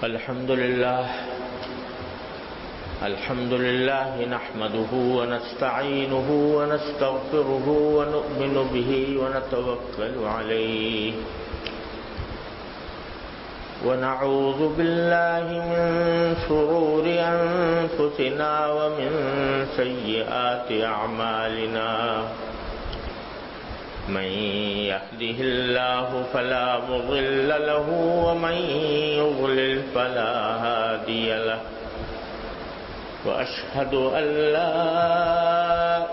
الحمد لله نحمده ونستعينه ونستغفره ونؤمن به ونتوكل عليه ونعوذ بالله من شرور أنفسنا ومن سيئات أعمالنا من يهده الله فلا مضل له ومن يضلل فلا هادي له وأشهد أن لا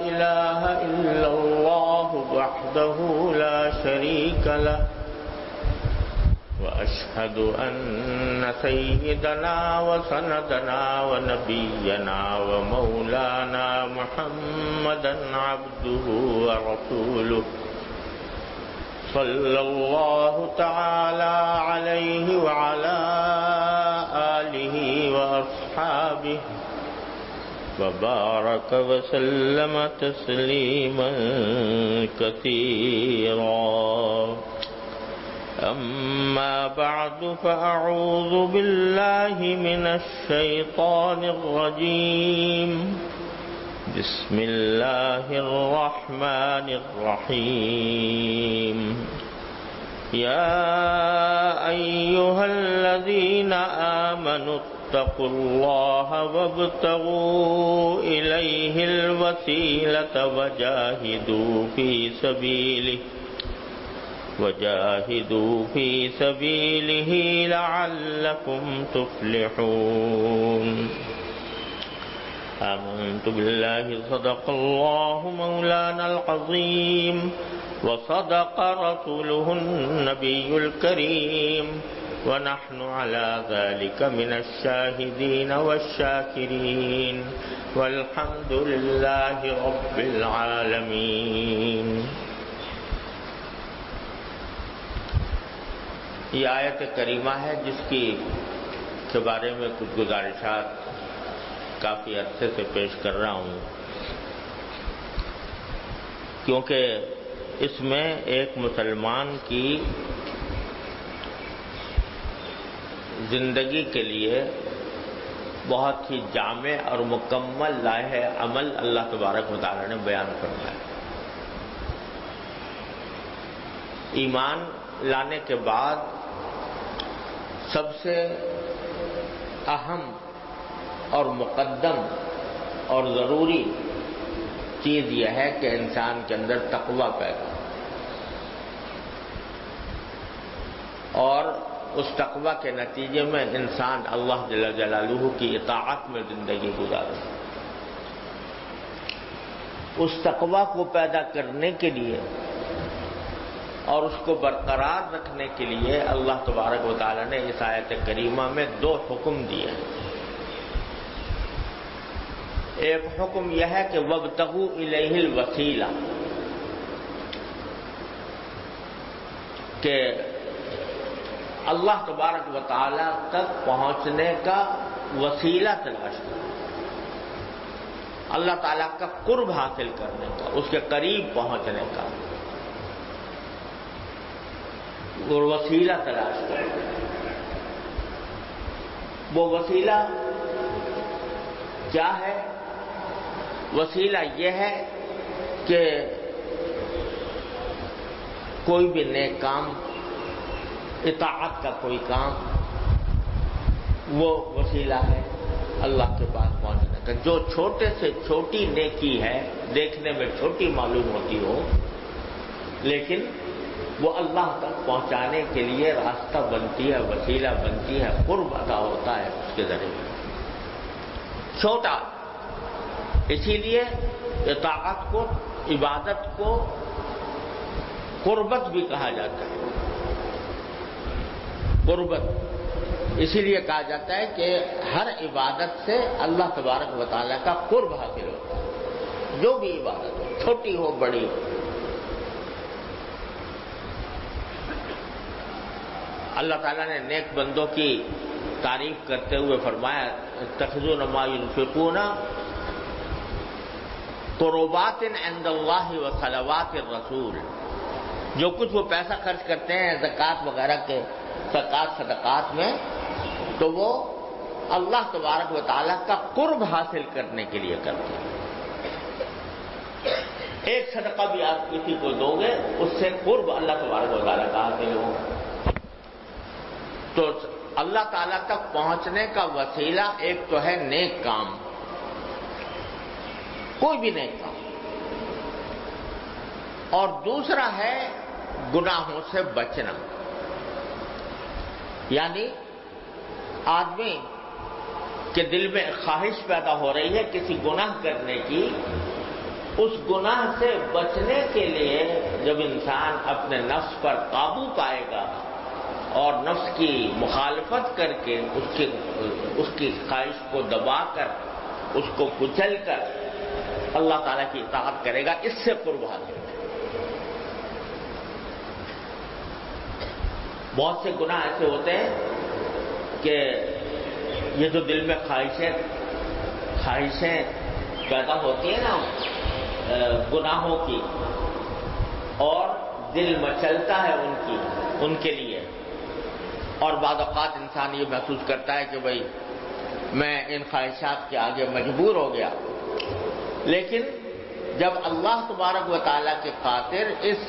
إله إلا الله وحده لا شريك له وأشهد أن سيدنا وسندنا ونبينا ومولانا محمدا عبده ورسوله صلى الله تعالى عليه وعلى آله وأصحابه وبارك وسلم تسليما كثيرا أما بعد فأعوذ بالله من الشيطان الرجيم بسم الله الرحمن الرحيم يا أيها الذين آمنوا اتقوا الله وابتغوا إليه الوسيلة وجاهدوا في سبيله لعلكم تفلحون آمنت بالله صدق الله مولانا العظيم وصدق رسوله النبي الكريم ونحن على ذلك من الشاهدين والشاكرين والحمد لله رب العالمين. یہ آیت کریمہ ہے جس کے بارے میں کچھ گزارشات کافی عرصے سے پیش کر رہا ہوں، کیونکہ اس میں ایک مسلمان کی زندگی کے لیے بہت ہی جامع اور مکمل لائحہ عمل اللہ تبارک و تعالی نے بیان فرمایا. ایمان لانے کے بعد سب سے اہم اور مقدم اور ضروری چیز یہ ہے کہ انسان کے اندر تقویٰ پیدا ہو، اور اس تقویٰ کے نتیجے میں انسان اللہ جل جلالہ کی اطاعت میں زندگی گزارے. اس تقویٰ کو پیدا کرنے کے لیے اور اس کو برقرار رکھنے کے لیے اللہ تبارک و تعالی نے اس آیت کریمہ میں دو حکم دیے ہیں. ایک حکم یہ ہے کہ وابتغوا الیہ الوسیلہ، کہ اللہ تبارک و تعالی تک پہنچنے کا وسیلہ تلاش کرو، اللہ تعالیٰ کا قرب حاصل کرنے کا، اس کے قریب پہنچنے کا اور وسیلہ تلاش کرو. وہ وسیلہ کیا ہے؟ وسیلہ یہ ہے کہ کوئی بھی نیک کام، اطاعت کا کوئی کام، وہ وسیلہ ہے اللہ کے پاس پہنچنے کا. جو چھوٹے سے چھوٹی نیکی ہے، دیکھنے میں چھوٹی معلوم ہوتی ہو، لیکن وہ اللہ تک پہنچانے کے لیے راستہ بنتی ہے، وسیلہ بنتی ہے، قرب عطا ہوتا ہے اس کے ذریعے. چھوٹا، اسی لیے اطاعت کو، عبادت کو قربت بھی کہا جاتا ہے. قربت اسی لیے کہا جاتا ہے کہ ہر عبادت سے اللہ تبارک و تعالیٰ کا قرب حاصل ہوتا ہے، جو بھی عبادت ہو، چھوٹی ہو بڑی ہو. اللہ تعالیٰ نے نیک بندوں کی تعریف کرتے ہوئے فرمایا اتخذون ما ينفقون قربات عند اللہ وصلوات الرسول، جو کچھ وہ پیسہ خرچ کرتے ہیں زکوٰۃ وغیرہ کے زکوٰۃ صدقات میں، تو وہ اللہ تبارک و تعالیٰ کا قرب حاصل کرنے کے لیے کرتے ہیں۔ ایک صدقہ بھی آپ کسی کو دو گے اس سے قرب اللہ تبارک و تعالیٰ کا حاصل ہوگا۔ تو اللہ تعالیٰ تک پہنچنے کا وسیلہ ایک تو ہے نیک کام، کوئی بھی نیک کام، اور دوسرا ہے گناہوں سے بچنا۔ یعنی آدمی کے دل میں خواہش پیدا ہو رہی ہے کسی گناہ کرنے کی، اس گناہ سے بچنے کے لیے جب انسان اپنے نفس پر قابو پائے گا اور نفس کی مخالفت کر کے اس کی خواہش کو دبا کر اس کو کچل کر اللہ تعالیٰ کی اطاعت کرے گا، اس سے قرب حاصل ہے۔ بہت سے گناہ ایسے ہوتے ہیں کہ یہ جو دل میں خواہشیں پیدا ہوتی ہیں نا گناہوں کی، اور دل مچلتا ہے ان کے لیے، اور بعض اوقات انسان یہ محسوس کرتا ہے کہ بھئی میں ان خواہشات کے آگے مجبور ہو گیا، لیکن جب اللہ تبارک و تعالیٰ کے خاطر اس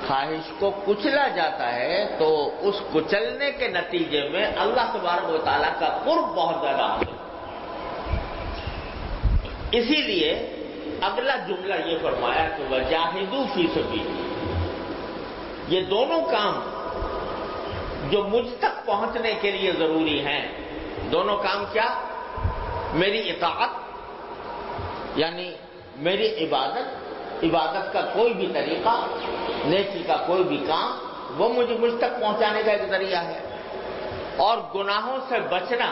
خواہش کو کچلا جاتا ہے تو اس کچلنے کے نتیجے میں اللہ تبارک و تعالیٰ کا قرب بہت زیادہ آتا ہے۔ اسی لیے اگلا جملہ یہ فرمایا کہ وَجَاهِدُوا فِي سَبِيلِ، یہ دونوں کام جو مجھ تک پہنچنے کے لیے ضروری ہیں، دونوں کام کیا؟ میری اطاعت، یعنی میری عبادت کا کوئی بھی طریقہ، نیکی کا کوئی بھی کام، وہ مجھ تک پہنچانے کا ایک ذریعہ ہے، اور گناہوں سے بچنا،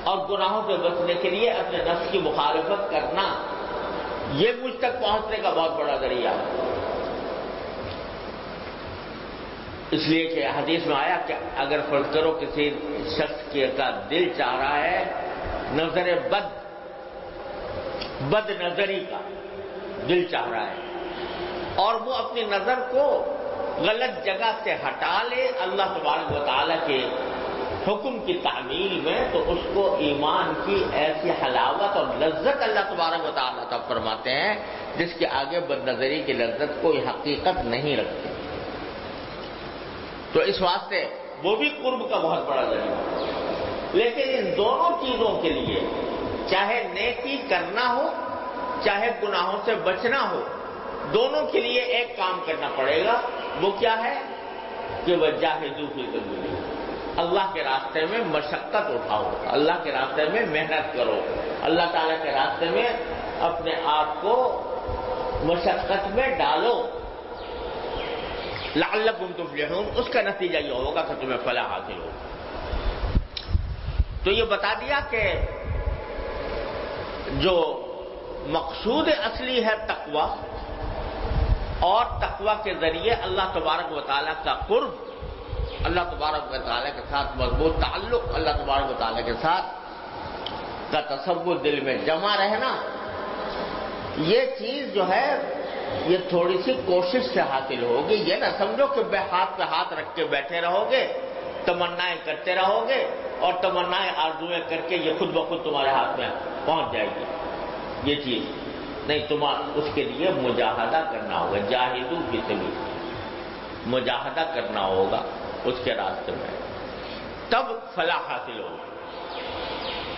اور گناہوں سے بچنے کے لیے اپنے نفس کی مخالفت کرنا، یہ مجھ تک پہنچنے کا بہت بڑا ذریعہ ہے۔ اس لیے کہ حدیث میں آیا کہ اگر فرض کرو کسی شخص کا دل چاہ رہا ہے نظر بد نظری کا دل چاہ رہا ہے، اور وہ اپنی نظر کو غلط جگہ سے ہٹا لے اللہ تبارک و تعالیٰ کے حکم کی تعمیل میں، تو اس کو ایمان کی ایسی حلاوت اور لذت اللہ تبارک و تعالیٰ تک فرماتے ہیں جس کے آگے بد نظری کی لذت کوئی حقیقت نہیں رکھتی۔ تو اس واسطے وہ بھی قرب کا بہت بڑا ذریعہ ہے۔ لیکن ان دونوں چیزوں کے لیے چاہے نیکی کرنا ہو چاہے گناہوں سے بچنا ہو، دونوں کے لیے ایک کام کرنا پڑے گا۔ وہ کیا ہے کہ وَجَاهِدُوا فِي سَبِيلِ، اللہ کے راستے میں مشقت اٹھاؤ، اللہ کے راستے میں محنت کرو، اللہ تعالیٰ کے راستے میں اپنے آپ کو مشقت میں ڈالو، لعلکم تفلحون۔ اس کا نتیجہ یہ ہوگا کہ تمہیں فلاح حاصل ہو۔ تو یہ بتا دیا کہ جو مقصود اصلی ہے تقوی، اور تقوی کے ذریعے اللہ تبارک و تعالیٰ کا قرب، اللہ تبارک و تعالیٰ کے ساتھ مضبوط تعلق، اللہ تبارک و تعالیٰ کے ساتھ کا تصور دل میں جمع رہنا، یہ چیز جو ہے یہ تھوڑی سی کوشش سے حاصل ہوگی۔ یہ نہ سمجھو کہ ہاتھ پہ ہاتھ رکھ کے بیٹھے رہو گے، تمنائیں کرتے رہو گے، اور تمنائیں آرزویں کر کے یہ خود بخود تمہارے ہاتھ میں پہنچ جائے گی، یہ چیز نہیں۔ اس کے لیے مجاہدہ کرنا ہوگا، جاہدوا فی سبیل، مجاہدہ کرنا ہوگا اس کے راستے میں، تب فلاح حاصل ہوگا۔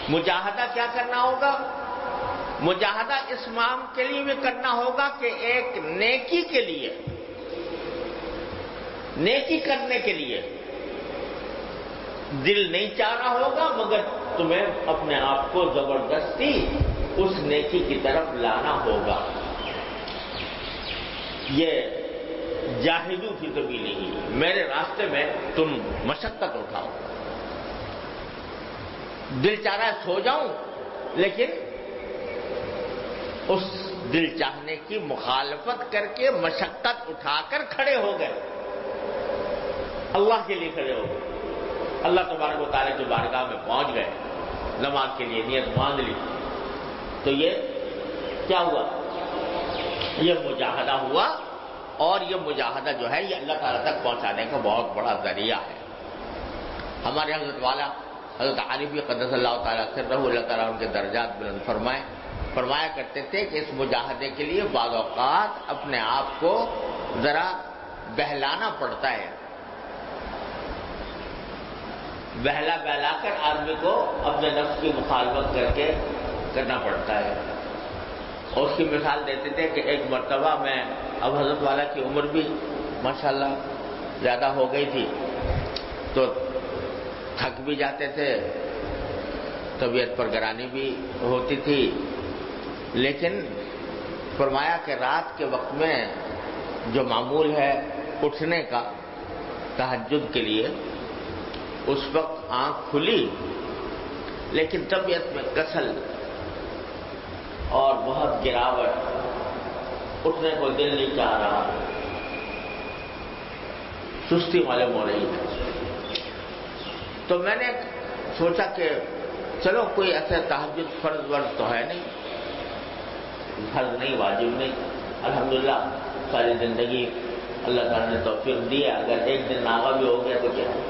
مجاہدہ کیا کرنا ہوگا؟ مجاہدہ اس مام کے لیے بھی کرنا ہوگا کہ ایک نیکی کے لیے، نیکی کرنے کے لیے دل نہیں چاہ رہا ہوگا، مگر تمہیں اپنے آپ کو زبردستی اس نیکی کی طرف لانا ہوگا۔ یہ جاہدوا فی سبیلہ، میرے راستے میں تم مشقت اٹھاؤ۔ دل چاہ رہا ہے سو جاؤں، لیکن اس دل چاہنے کی مخالفت کر کے مشقت اٹھا کر کھڑے ہو گئے، اللہ کے لیے کھڑے ہو گئے، اللہ تبارک و تعالیٰ کی بارگاہ میں پہنچ گئے، نماز کے لیے نیت باندھ لی، تو یہ کیا ہوا؟ یہ مجاہدہ ہوا، اور یہ مجاہدہ جو ہے یہ اللہ تعالیٰ تک پہنچانے کا بہت بڑا ذریعہ ہے۔ ہمارے حضرت والا حضرت عارفی قدس اللہ تعالیٰ سرہ، اللہ تعالیٰ ان کے درجات بلند فرمایا کرتے تھے کہ اس مجاہدے کے لیے بعض اوقات اپنے آپ کو ذرا بہلانا پڑتا ہے، بہلا کر آدمی کو اپنے نفس کی مخالفت کر کے کرنا پڑتا ہے۔ اور اس کی مثال دیتے تھے کہ ایک مرتبہ میں، اب حضرت والا کی عمر بھی ماشاءاللہ زیادہ ہو گئی تھی تو تھک بھی جاتے تھے، طبیعت پر گرانی بھی ہوتی تھی، لیکن فرمایا کہ رات کے وقت میں جو معمول ہے اٹھنے کا تہجد کے لیے، اس وقت آنکھ کھلی لیکن طبیعت میں کسل اور بہت گراوٹ، اٹھنے کو دل نہیں چاہ رہا، سستی معلوم ہو رہی ہے۔ تو میں نے سوچا کہ چلو کوئی ایسا تہجد فرض ورض تو ہے نہیں، فرض نہیں، واجب نہیں، الحمدللہ ساری زندگی اللہ تعالیٰ نے توفیق دی ہے، اگر ایک دن ناغا بھی ہو گیا تو کیا ہے۔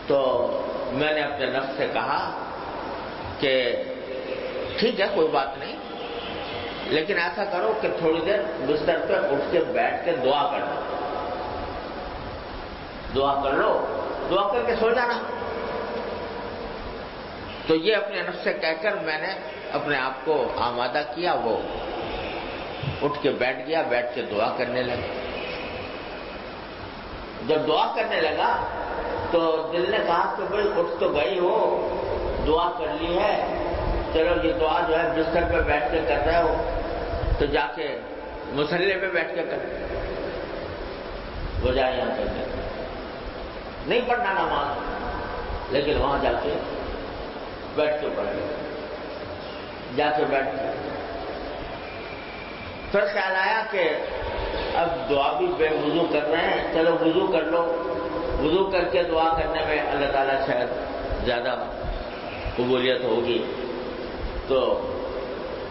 تو میں نے اپنے نفس سے کہا کہ ٹھیک ہے کوئی بات نہیں، لیکن ایسا کرو کہ تھوڑی دیر بستر پہ اٹھ کے بیٹھ کے دعا کر لو، دعا کر لو، دعا کر کے سو جانا۔ تو یہ اپنے نفس سے کہہ کر میں نے اپنے آپ کو آمادہ کیا، وہ اٹھ کے بیٹھ گیا، بیٹھ کے دعا کرنے لگا۔ جب دعا کرنے لگا تو دل نے کہا کہ بھائی اٹھ تو گئی ہو، دعا کر لی ہے، چلو یہ دعا جو ہے بستر پہ بیٹھ کے کر رہے ہو تو جا کے مصلی پہ بیٹھ کے کر، وہ جائے یہاں کر کے نہیں پڑھنا نماز، لیکن وہاں جا کے بیٹھ کے پڑھ لیں، جا کے بیٹھ کے پھر خیال آیا کہ اب دعا بھی بے وضو کر رہے ہیں، چلو وضو کر لو، وضو کر کے دعا کرنے میں اللہ تعالیٰ شاید زیادہ قبولیت ہوگی، تو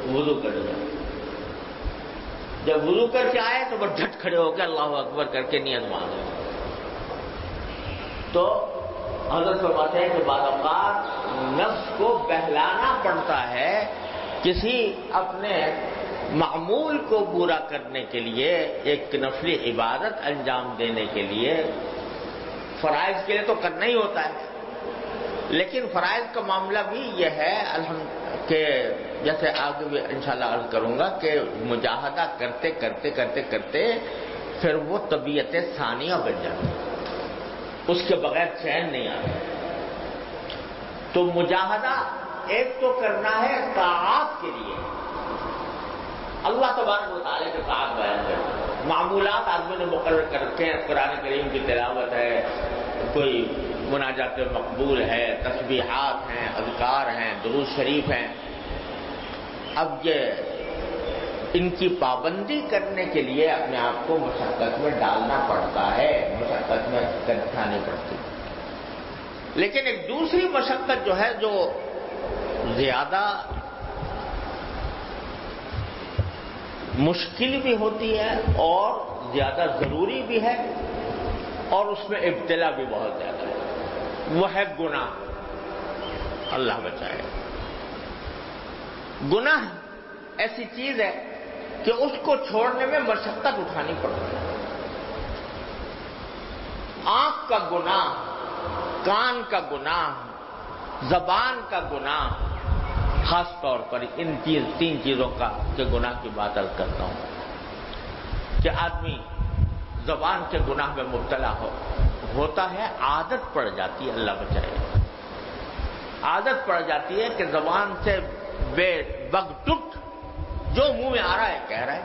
وضو کر لیا۔ جب وضو کر کے آئے تو بس جھٹ کھڑے ہو کے اللہ اکبر کر کے نیت مانگے۔ تو حضرت فرماتے ہیں کہ بعض اوقات نفس کو بہلانا پڑتا ہے کسی اپنے معمول کو پورا کرنے کے لیے، ایک نفلی عبادت انجام دینے کے لیے۔ فرائض کے لیے تو کرنا ہی ہوتا ہے، لیکن فرائض کا معاملہ بھی یہ ہے کہ جیسے آگے بھی انشاءاللہ عرض کروں گا کہ مجاہدہ کرتے کرتے کرتے کرتے پھر وہ طبیعت ثانیہ بن جاتی، اس کے بغیر چین نہیں آتا۔ تو مجاہدہ ایک تو کرنا ہے طاعات کے لیے، اللہ تبارک و تعالیٰ کے طاعت بیان کرنا، معمولات آدمی نے مقرر کر رکھے ہیں، قرآن کریم کی تلاوت ہے، کوئی مناجات مقبول ہے، تسبیحات ہیں، اذکار ہیں، درود شریف ہیں۔ اب یہ ان کی پابندی کرنے کے لیے اپنے آپ کو مشقت میں ڈالنا پڑتا ہے، مشقت میں اٹھانی پڑتی ہے۔ لیکن ایک دوسری مشقت جو ہے، جو زیادہ مشکل بھی ہوتی ہے اور زیادہ ضروری بھی ہے، اور اس میں ابتلا بھی بہت زیادہ ہے، وہ ہے گناہ۔ اللہ بچائے۔ گناہ ایسی چیز ہے کہ اس کو چھوڑنے میں مشقت اٹھانی پڑتی ہے۔ آنکھ کا گناہ، کان کا گناہ، زبان کا گناہ، خاص طور پر ان تین چیزوں کا کہ گناہ کی بات عرض کرتا ہوں کہ آدمی زبان کے گناہ میں مبتلا ہوتا ہے، عادت پڑ جاتی ہے، اللہ بچائے، عادت پڑ جاتی ہے کہ زبان سے بے وقت جو منہ میں آ رہا ہے کہہ رہا ہے،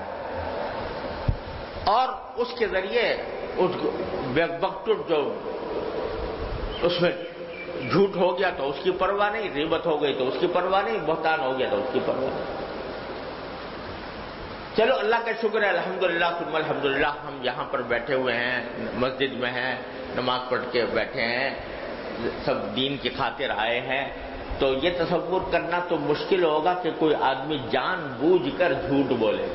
اور اس کے ذریعے اس بے وقت جو اس میں جھوٹ ہو گیا تو اس کی پرواہ نہیں، غیبت ہو گئی تو اس کی پرواہ نہیں، بہتان ہو گیا تو اس کی پرواہ نہیں۔ چلو اللہ کا شکر ہے، الحمدللہ ثم الحمدللہ، ہم یہاں پر بیٹھے ہوئے ہیں، مسجد میں ہیں، نماز پڑھ کے بیٹھے ہیں، سب دین کی خاطر آئے ہیں۔ تو یہ تصور کرنا تو مشکل ہوگا کہ کوئی آدمی جان بوجھ کر جھوٹ بولے۔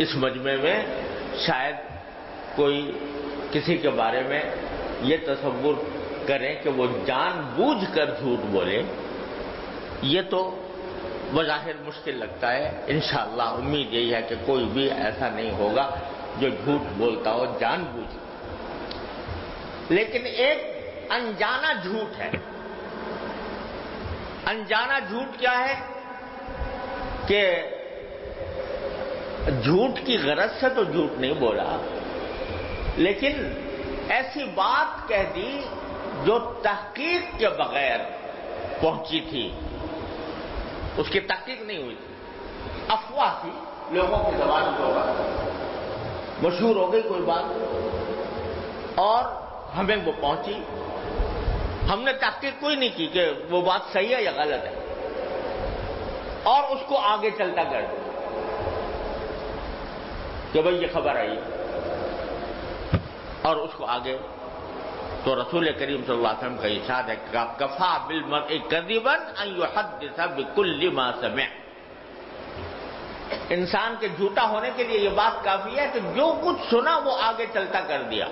اس مجمع میں شاید کوئی کسی کے بارے میں یہ تصور کریں کہ وہ جان بوجھ کر جھوٹ بولے، یہ تو بظاہر مشکل لگتا ہے۔ انشاءاللہ امید یہی ہے کہ کوئی بھی ایسا نہیں ہوگا جو جھوٹ بولتا ہو جان بوجھ کر۔ لیکن ایک انجانا جھوٹ ہے۔ انجانا جھوٹ کیا ہے کہ جھوٹ کی غرض سے تو جھوٹ نہیں بولا، لیکن ایسی بات کہہ دی جو تحقیق کے بغیر پہنچی تھی، اس کی تحقیق نہیں ہوئی تھی، افواہ تھی، لوگوں کی زبان پر مشہور ہو گئی کوئی بات اور ہمیں وہ پہنچی، ہم نے تحقیق کوئی نہیں کی کہ وہ بات صحیح ہے یا غلط ہے، اور اس کو آگے چلتا کر دیا کہ بھئی یہ خبر آئی اور اس کو آگے۔ تو رسول کریم صلی اللہ علیہ وسلم کا ارشاد ہے کہ کفا بالمرء کذبا ان یحدث بکل ما سمع، انسان کے جھوٹا ہونے کے لیے یہ بات کافی ہے کہ جو کچھ سنا وہ آگے چلتا کر دیا،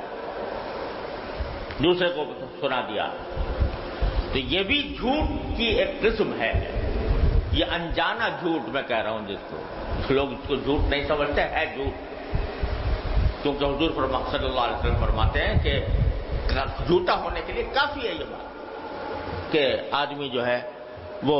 دوسرے کو سنا دیا۔ تو یہ بھی جھوٹ کی ایک قسم ہے، یہ انجانا جھوٹ میں کہہ رہا ہوں جس کو، لوگ اس کو جھوٹ نہیں سمجھتے، ہے جھوٹ، کیونکہ حضور صلی اللہ علیہ وسلم فرماتے ہیں کہ جھوٹا ہونے کے لیے کافی ہے یہ بات کہ آدمی جو ہے وہ